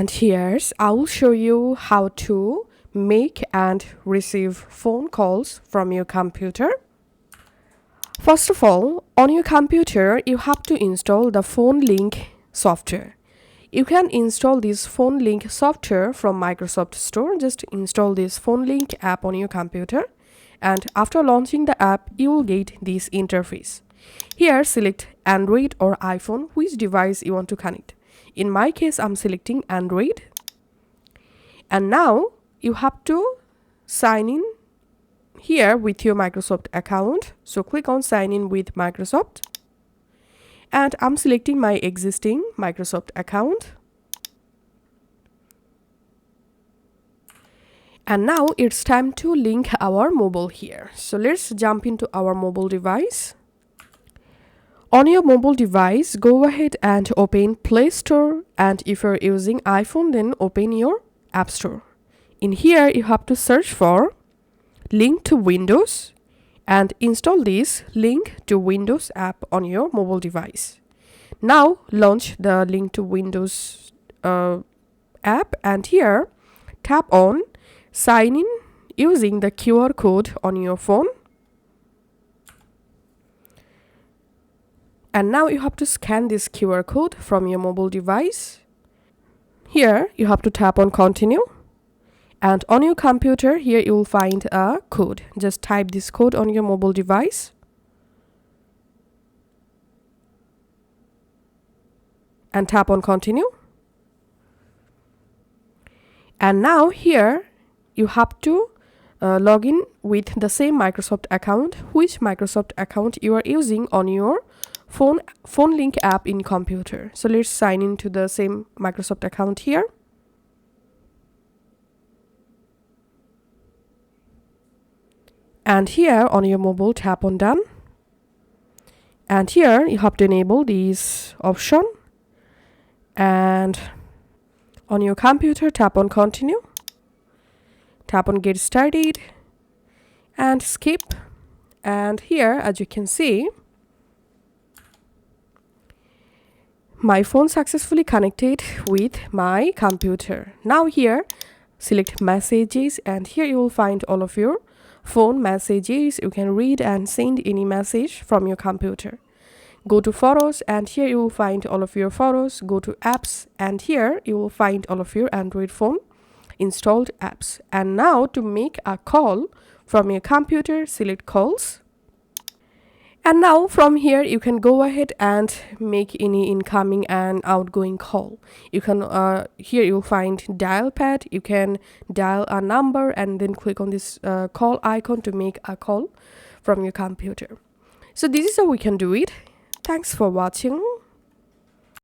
And here's I will show you how to make and receive phone calls from your computer. First of all, on your computer, you have to install the Phone Link software. You can install this Phone Link software from Microsoft Store. Just install this Phone Link app on your computer. And after launching the app, you will get this interface. Here, select Android or iPhone, which device you want to connect. In my case, I'm selecting Android. And now you have to sign in here with your Microsoft account. So click on sign in with Microsoft. And I'm selecting my existing Microsoft account. And now it's time to link our mobile here. So let's jump into our mobile device. On your mobile device, go ahead and open Play Store, and if you're using iPhone, then open your App Store. In here, you have to search for Link to Windows and install this Link to Windows app on your mobile device. Now launch the Link to Windows app, and here tap on Sign in using the QR code on your phone. And now you have to scan this QR code from your mobile device. Here you have to tap on Continue. And on your computer, here you will find a code. Just type this code on your mobile device. And tap on Continue. And now here you have to log in with the same Microsoft account, which Microsoft account you are using on your Phone Link app in computer. So let's sign in to the same Microsoft account here. And here on your mobile, tap on Done. And here you have to enable this option. And on your computer, tap on Continue. Tap on Get Started and skip. And here, as you can see, my phone successfully connected with my computer. Now here, select Messages, and here you will find all of your phone messages. You can read and send any message from your computer. Go to Photos, and here you will find all of your photos. Go to Apps, and here you will find all of your Android phone installed apps. And now to make a call from your computer, select Calls. And now from here you can go ahead and make any incoming and outgoing call. You can here you'll find dial pad. You can dial a number and then click on this call icon to make a call from your computer. So this is how we can do it. Thanks for watching.